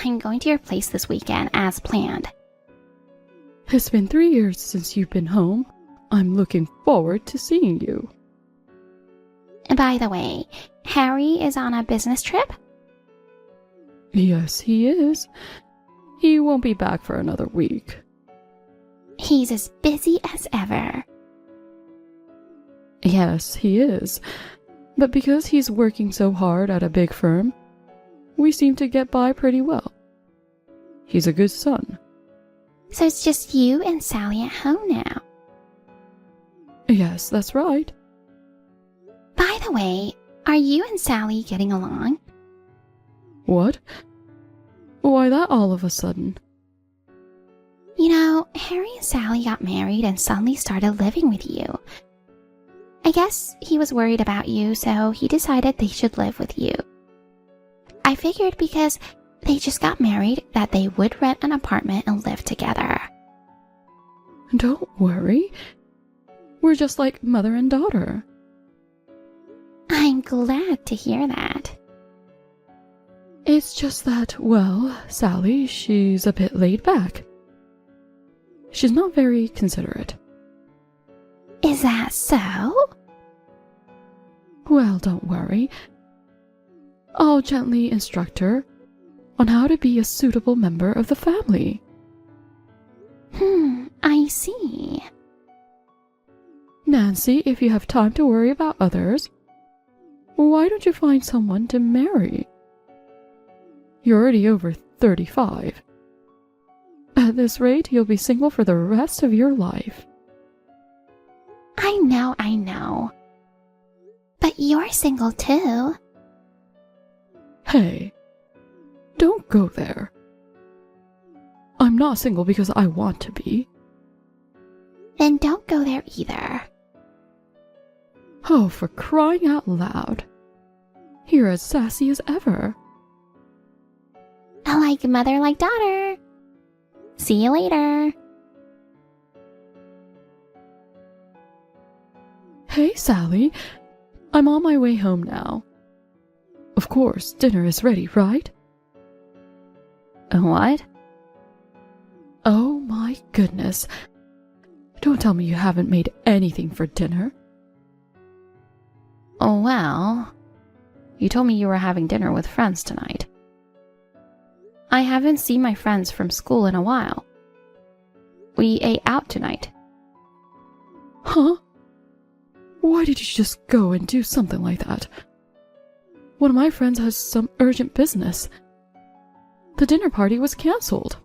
I'm going to your place this weekend as planned. It's been 3 years since you've been home. I'm looking forward to seeing you. By the way, Harry is on a business trip? Yes, he is. He won't be back for another week. He's as busy as ever. Yes, he is. But because he's working so hard at a big firm, we seem to get by pretty well. He's a good son. So it's just you and Sally at home now. Yes, that's right. By the way, are you and Sally getting along? What? Why that all of a sudden? You know, Harry and Sally got married and suddenly started living with you. I guess he was worried about you, so he decided they should live with you. I figured because they just got married that they would rent an apartment and live together. Don't worry. We're just like mother and daughter. I'm glad to hear that. It's just that, well, Sally, she's a bit laid back. She's not very considerate. Is that so? Well, don't worry. I'll gently instruct her on how to be a suitable member of the family. I see. Nancy, if you have time to worry about others, why don't you find someone to marry? You're already over 35. At this rate, you'll be single for the rest of your life. I know. But you're single too. Hey, don't go there. I'm not single because I want to be. Then don't go there either. Oh, for crying out loud. You're as sassy as ever. Like mother, like daughter. See you later. Hey, Sally. I'm on my way home now. Of course, dinner is ready, right? What? Oh my goodness. Don't tell me you haven't made anything for dinner. Oh, well, you told me you were having dinner with friends tonight. I haven't seen my friends from school in a while. We ate out tonight. Huh? Why did you just go and do something like that? One of my friends has some urgent business. The dinner party was cancelled.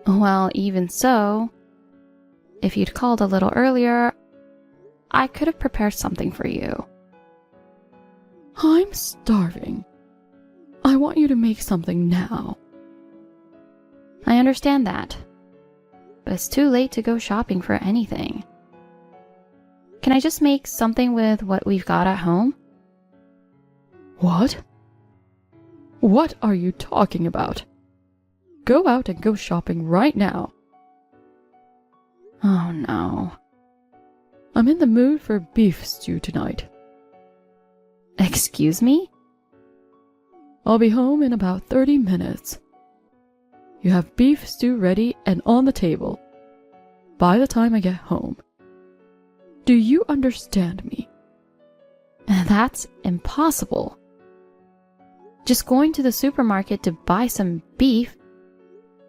Well, even so, if you'd called a little earlier, I could have prepared something for you. I'm starving. I want you to make something now. I understand that, but it's too late to go shopping for anything. Can I just make something with what we've got at home? What? What are you talking about? Go out and go shopping right now. Oh no. I'm in the mood for beef stew tonight. Excuse me? I'll be home in about 30 minutes. You have beef stew ready and on the table by the time I get home. Do you understand me? That's impossible. Just going to the supermarket to buy some beef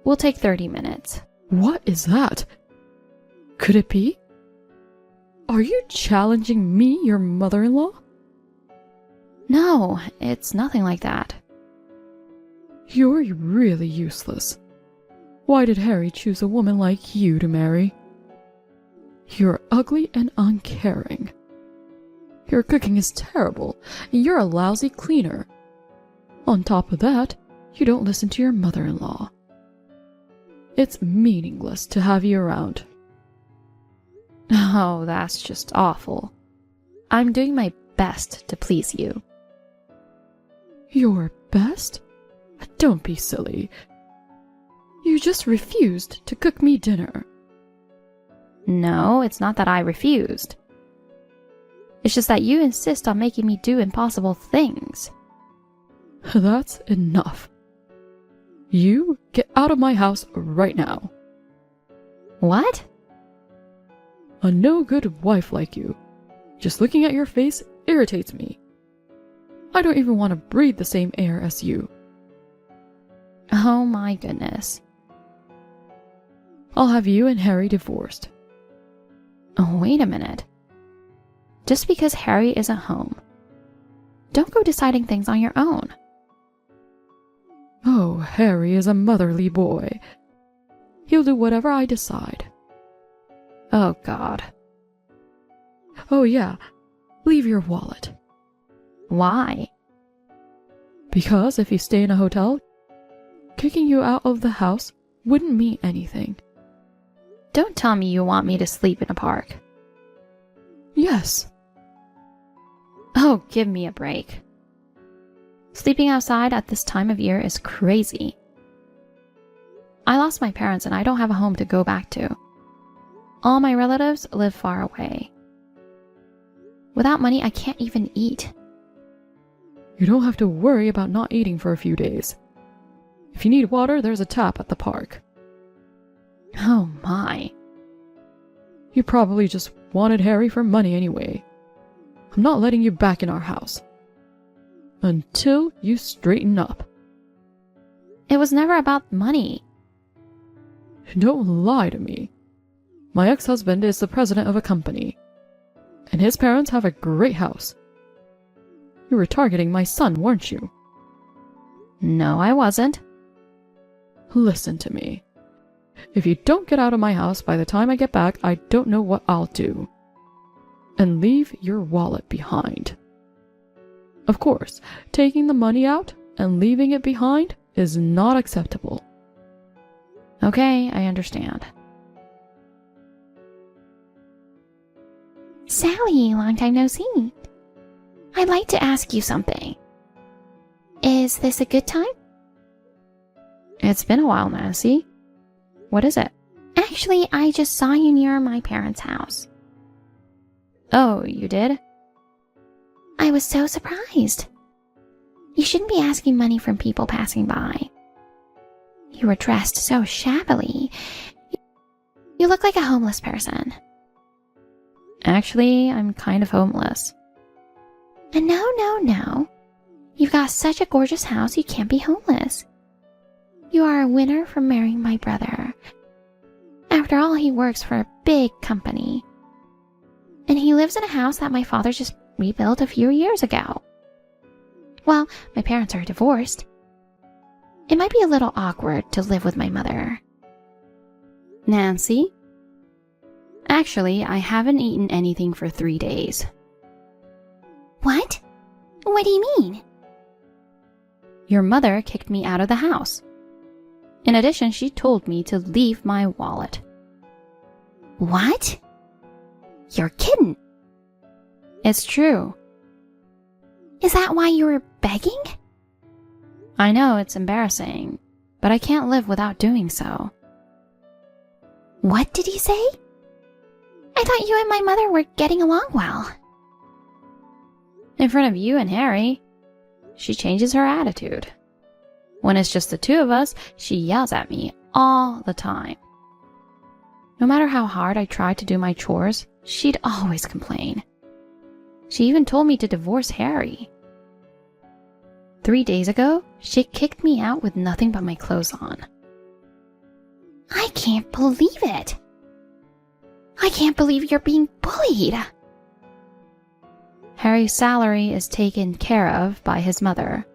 will take 30 minutes. What is that? Could it be? Are you challenging me, your mother-in-law? No, it's nothing like that. You're really useless. Why did Harry choose a woman like you to marry? You're ugly and uncaring. Your cooking is terrible, and you're a lousy cleaner. On top of that, you don't listen to your mother-in-law. It's meaningless to have you around. Oh, that's just awful. I'm doing my best to please you. Your best? Don't be silly. You just refused to cook me dinner. No, it's not that I refused. It's just that you insist on making me do impossible things. That's enough. You get out of my house right now. What? A no-good wife like you. Just looking at your face irritates me. I don't even want to breathe the same air as you. Oh my goodness. I'll have you and Harry divorced. Oh, wait a minute. Just because Harry isn't home, don't go deciding things on your own. Oh, Harry is a motherly boy. He'll do whatever I decide. Oh, God. Oh, yeah. Leave your wallet. Why? Because if you stay in a hotel, kicking you out of the house wouldn't mean anything. Don't tell me you want me to sleep in a park. Yes. Oh, give me a break. Sleeping outside at this time of year is crazy. I lost my parents and I don't have a home to go back to. All my relatives live far away. Without money, I can't even eat. You don't have to worry about not eating for a few days. If you need water, there's a tap at the park. Oh my. You probably just wanted Harry for money anyway. I'm not letting you back in our house. Until you straighten up. It was never about money. Don't lie to me. My ex-husband is the president of a company, and his parents have a great house. You were targeting my son, weren't you? No, I wasn't. Listen to me. If you don't get out of my house by the time I get back, I don't know what I'll do. And leave your wallet behind. Of course, taking the money out and leaving it behind is not acceptable. Okay, I understand. Sally, long time no see. I'd like to ask you something. Is this a good time? It's been a while, Nancy. What is it? Actually, I just saw you near my parents' house. Oh, you did? I was so surprised. You shouldn't be asking money from people passing by. You were dressed so shabbily. You look like a homeless person. Actually, I'm kind of homeless. And no. You've got such a gorgeous house, you can't be homeless. You are a winner for marrying my brother. After all, he works for a big company. And he lives in a house that my father just rebuilt a few years ago. Well, my parents are divorced. It might be a little awkward to live with my mother. Nancy? Actually, I haven't eaten anything for 3 days. What? What do you mean? Your mother kicked me out of the house. In addition, she told me to leave my wallet. What? You're kidding. It's true. Is that why you were begging? I know it's embarrassing, but I can't live without doing so. What did he say? I thought you and my mother were getting along well. In front of you and Harry, she changes her attitude. When it's just the two of us, she yells at me all the time. No matter how hard I try to do my chores, she'd always complain. She even told me to divorce Harry. 3 days ago, she kicked me out with nothing but my clothes on. I can't believe it. I can't believe you're being bullied. Harry's salary is taken care of by his mother.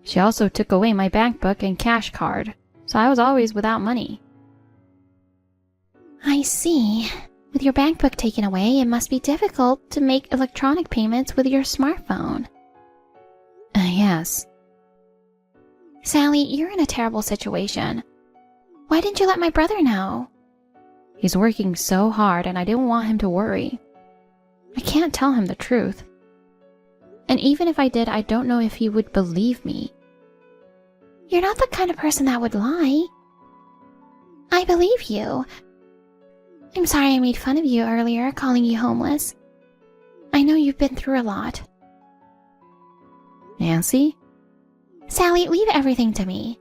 She also took away my bank book and cash card, so I was always without money. I see. With your bank book taken away, it must be difficult to make electronic payments with your smartphone. Yes. Sally, you're in a terrible situation. Why didn't you let my brother know? He's working so hard and I didn't want him to worry. I can't tell him the truth. And even if I did, I don't know if he would believe me. You're not the kind of person that would lie. I believe you. I'm sorry I made fun of you earlier, calling you homeless. I know you've been through a lot. Nancy? Sally, leave everything to me.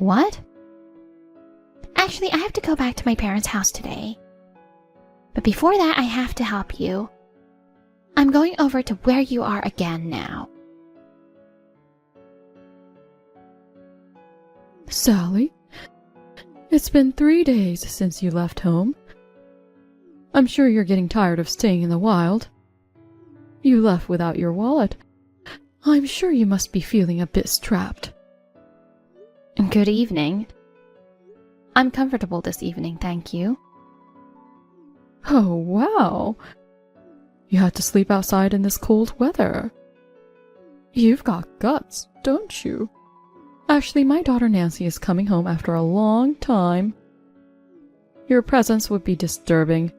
What? Actually, I have to go back to my parents' house today. But before that, I have to help you. I'm going over to where you are again now. Sally, it's been 3 days since you left home. I'm sure you're getting tired of staying in the wild. You left without your wallet. I'm sure you must be feeling a bit strapped. Good evening. I'm comfortable this evening, thank you. Oh, wow. You had to sleep outside in this cold weather. You've got guts, don't you? Actually, my daughter Nancy is coming home after a long time. Your presence would be disturbing.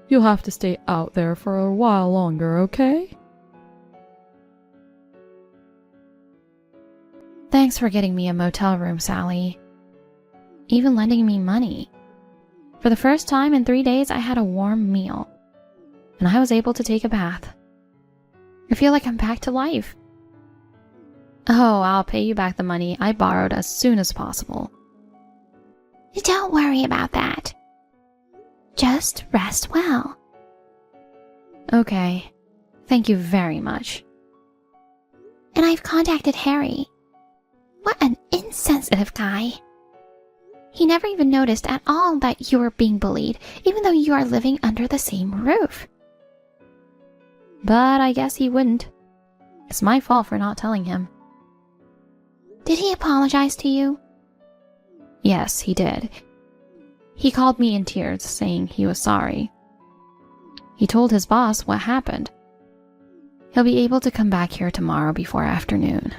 You'll have to stay out there for a while longer, okay? Thanks for getting me a motel room, Sally. Even lending me money. For the first time in 3 days, I had a warm meal. And I was able to take a bath. I feel like I'm back to life. Oh, I'll pay you back the money I borrowed as soon as possible. Don't worry about that. Just rest well. Okay. Thank you very much. And I've contacted Harry. What an insensitive guy. He never even noticed at all that you were being bullied, even though you are living under the same roof. But I guess he wouldn't. It's my fault for not telling him. Did he apologize to you? Yes, he did. He called me in tears, saying he was sorry. He told his boss what happened. He'll be able to come back here tomorrow before afternoon.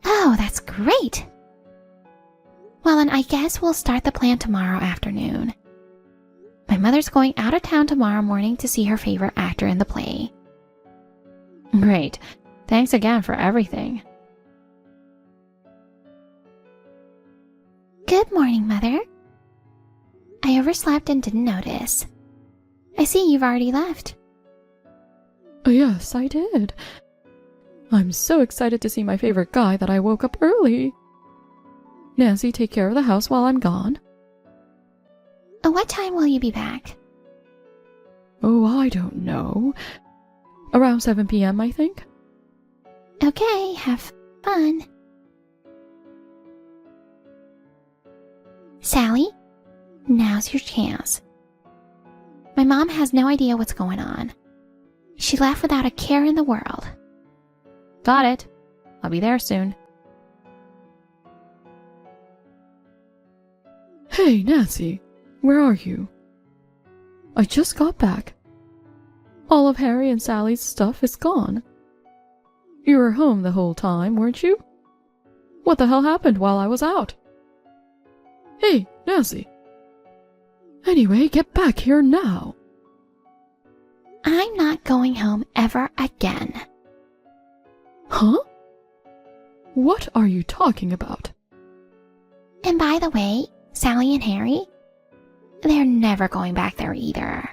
Oh, that's great! Well, then I guess we'll start the plan tomorrow afternoon. My mother's going out of town tomorrow morning to see her favorite actor in the play. Great. Thanks again for everything. Good morning, Mother. I overslept and didn't notice. I see you've already left. Yes, I did. I'm so excited to see my favorite guy that I woke up early. Nancy, take care of the house while I'm gone. What time will you be back? Oh, I don't know. Around 7 p.m., I think. Okay, have fun. Sally, now's your chance. My mom has no idea what's going on. She left without a care in the world. Got it. I'll be there soon. Hey, Nancy, where are you? I just got back. All of Harry and Sally's stuff is gone. You were home the whole time, weren't you? What the hell happened while I was out? Hey, Nancy. Anyway, get back here now. I'm not going home ever again. Huh? What are you talking about? And by the way, Sally and Harry, they're never going back there either.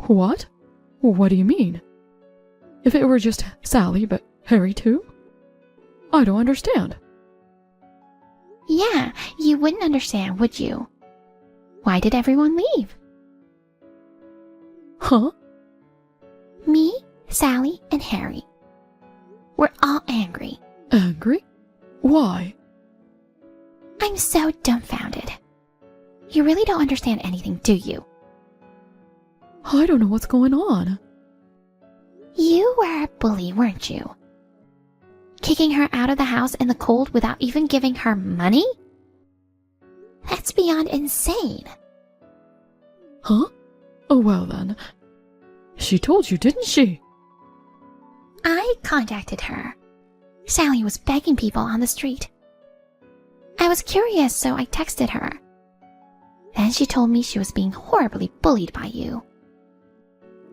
What? What do you mean? If it were just Sally, but Harry too? I don't understand. Yeah, you wouldn't understand, would you? Why did everyone leave? Huh? Me, Sally, and Harry. We're all angry. Angry? Why? I'm so dumbfounded. You really don't understand anything, do you? I don't know what's going on. You were a bully, weren't you? Kicking her out of the house in the cold without even giving her money? That's beyond insane. Huh? Oh, well then. She told you, didn't she? I contacted her. Sally was begging people on the street. I was curious, so I texted her. Then she told me she was being horribly bullied by you.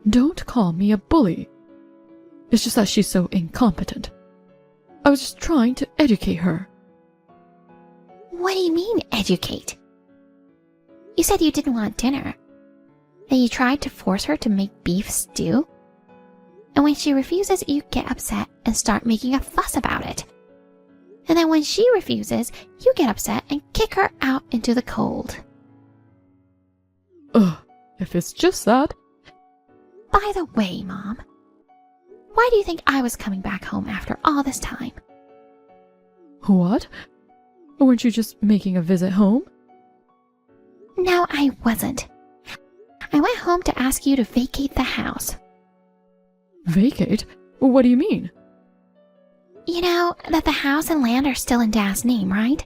Don't call me a bully. It's just that she's so incompetent. I was just trying to educate her. What do you mean, educate? You said you didn't want dinner. Then you tried to force her to make beef stew. And when she refuses, you get upset and start making a fuss about it. And then when she refuses, you get upset and kick her out into the cold. Ugh, if it's just that. By the way, Mom, why do you think I was coming back home after all this time? What? Weren't you just making a visit home? No, I wasn't. I went home to ask you to vacate the house. Vacate? What do you mean? You know that the house and land are still in Dad's name, right?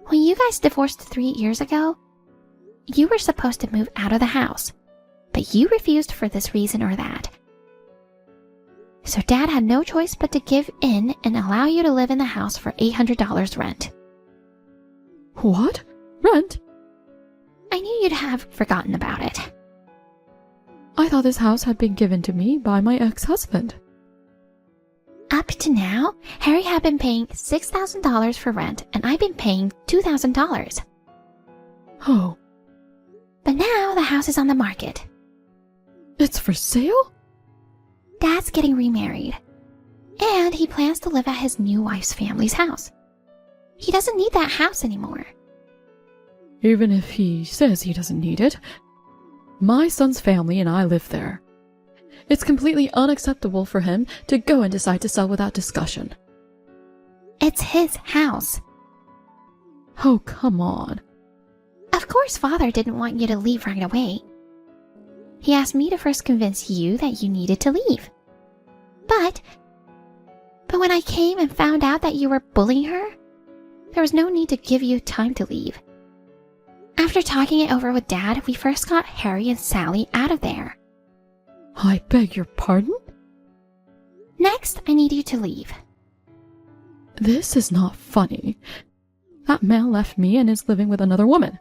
When you guys divorced 3 years ago, you were supposed to move out of the house, but you refused for this reason or that. So Dad had no choice but to give in and allow you to live in the house for $800 rent. What? Rent? I knew you'd have forgotten about it. I thought this house had been given to me by my ex-husband. Up to now, Harry had been paying $6,000 for rent and I've been paying $2,000. Oh, But now the house is on the market. it's for sale? Dad's getting remarried, and he plans to live at his new wife's family's house. He doesn't need that house anymore. Even if he says he doesn't need it, my son's family and I live there. It's completely unacceptable for him to go and decide to sell without discussion. It's his house. Oh, come on. Of course, Father didn't want you to leave right away. He asked me to first convince you that you needed to leave. But when I came and found out that you were bullying her, there was no need to give you time to leave. After talking it over with Dad, we first got Harry and Sally out of there. I beg your pardon? Next, I need you to leave. This is not funny. That man left me and is living with another woman.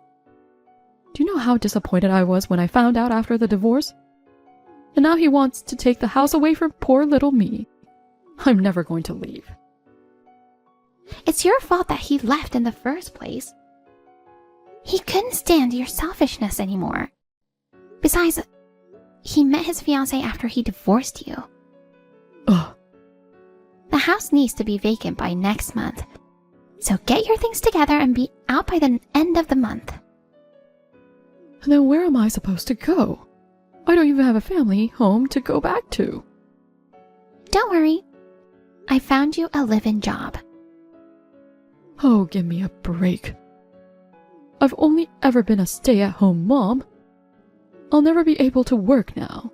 Do you know how disappointed I was when I found out after the divorce? And now he wants to take the house away from poor little me. I'm never going to leave. It's your fault that he left in the first place. He couldn't stand your selfishness anymore. Besides, he met his fiancée after he divorced you. Ugh. The house needs to be vacant by next month. So get your things together and be out by the end of the month. Then where am I supposed to go? I don't even have a family home to go back to. Don't worry. I found you a live-in job. Oh, give me a break. I've only ever been a stay-at-home mom. I'll never be able to work now.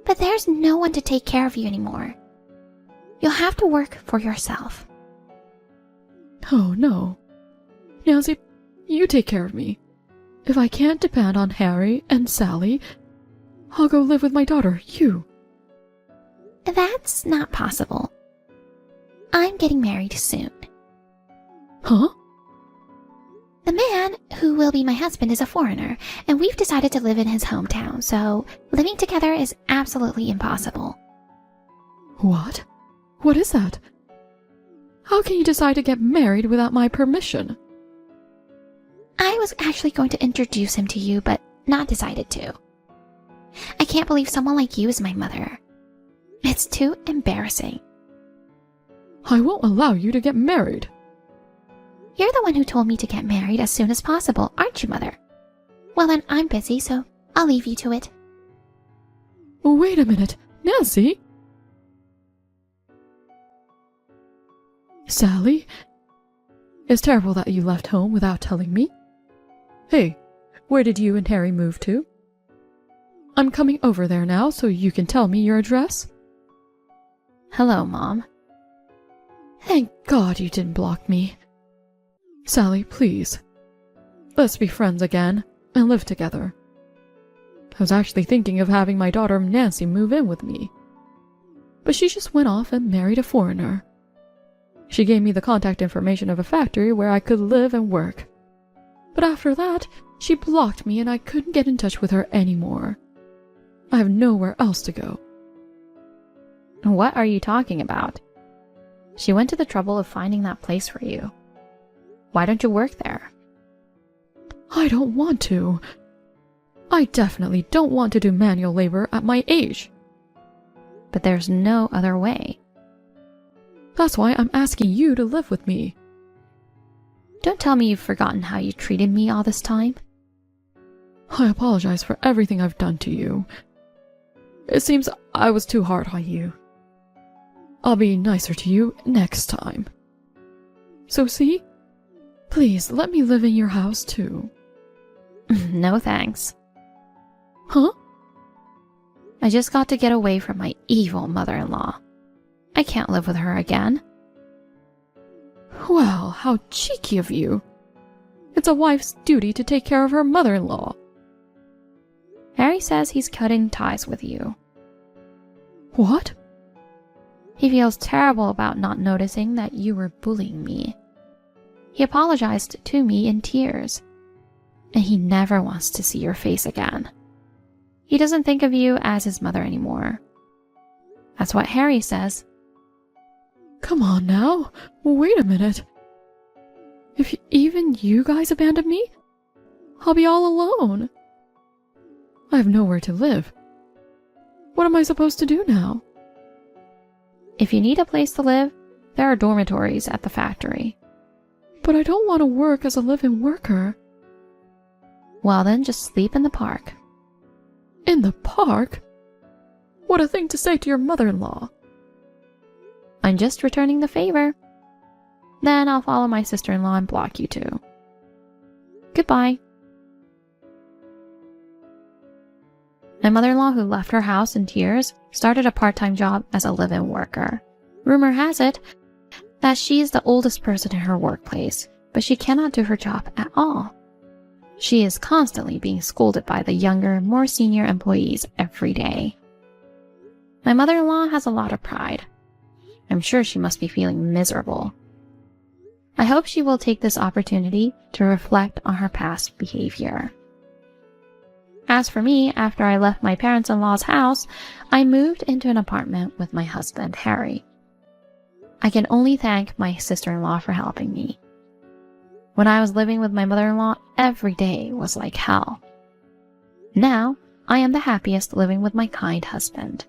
But there's no one to take care of you anymore. You'll have to work for yourself. Oh, no. Nancy, you take care of me. If I can't depend on Harry and Sally, I'll go live with my daughter, you. That's not possible. I'm getting married soon. Huh? The man who will be my husband is a foreigner, and we've decided to live in his hometown, so living together is absolutely impossible. What? What is that? How can you decide to get married without my permission? I was actually going to introduce him to you, but not decided to. I can't believe someone like you is my mother. It's too embarrassing. I won't allow you to get married. You're the one who told me to get married as soon as possible, aren't you, Mother? Well then, I'm busy, so I'll leave you to it. Wait a minute, Nancy? Sally? It's terrible that you left home without telling me. Hey, where did you and Harry move to? I'm coming over there now so you can tell me your address. Hello, Mom. Thank God you didn't block me. Sally, please. Let's be friends again and live together. I was actually thinking of having my daughter Nancy move in with me. But she just went off and married a foreigner. She gave me the contact information of a factory where I could live and work. But after that, she blocked me and I couldn't get in touch with her anymore. I have nowhere else to go. What are you talking about? She went to the trouble of finding that place for you. Why don't you work there? I don't want to. I definitely don't want to do manual labor at my age. But there's no other way. That's why I'm asking you to live with me. Don't tell me you've forgotten how you treated me all this time. I apologize for everything I've done to you. It seems I was too hard on you. I'll be nicer to you next time. So see? Please let me live in your house too. No thanks. Huh? I just got to get away from my evil mother-in-law. I can't live with her again. Well, how cheeky of you. It's a wife's duty to take care of her mother-in-law. Harry says he's cutting ties with you. What? He feels terrible about not noticing that you were bullying me. He apologized to me in tears, and he never wants to see your face again. He doesn't think of you as his mother anymore. That's what Harry says. Come on now, wait a minute. If even you guys abandon me, I'll be all alone. I have nowhere to live. What am I supposed to do now? If you need a place to live, there are dormitories at the factory. But I don't want to work as a live-in worker. Well then, just sleep in the park. In the park? What a thing to say to your mother-in-law. I'm just returning the favor. Then I'll follow my sister-in-law and block you too. Goodbye. My mother-in-law, who left her house in tears, started a part-time job as a live-in worker. Rumor has it that she is the oldest person in her workplace, but she cannot do her job at all. She is constantly being scolded by the younger, more senior employees every day. My mother-in-law has a lot of pride. I'm sure she must be feeling miserable. I hope she will take this opportunity to reflect on her past behavior. As for me, after I left my parents-in-law's house, I moved into an apartment with my husband, Harry. I can only thank my sister-in-law for helping me. When I was living with my mother-in-law, every day was like hell. Now, I am the happiest living with my kind husband.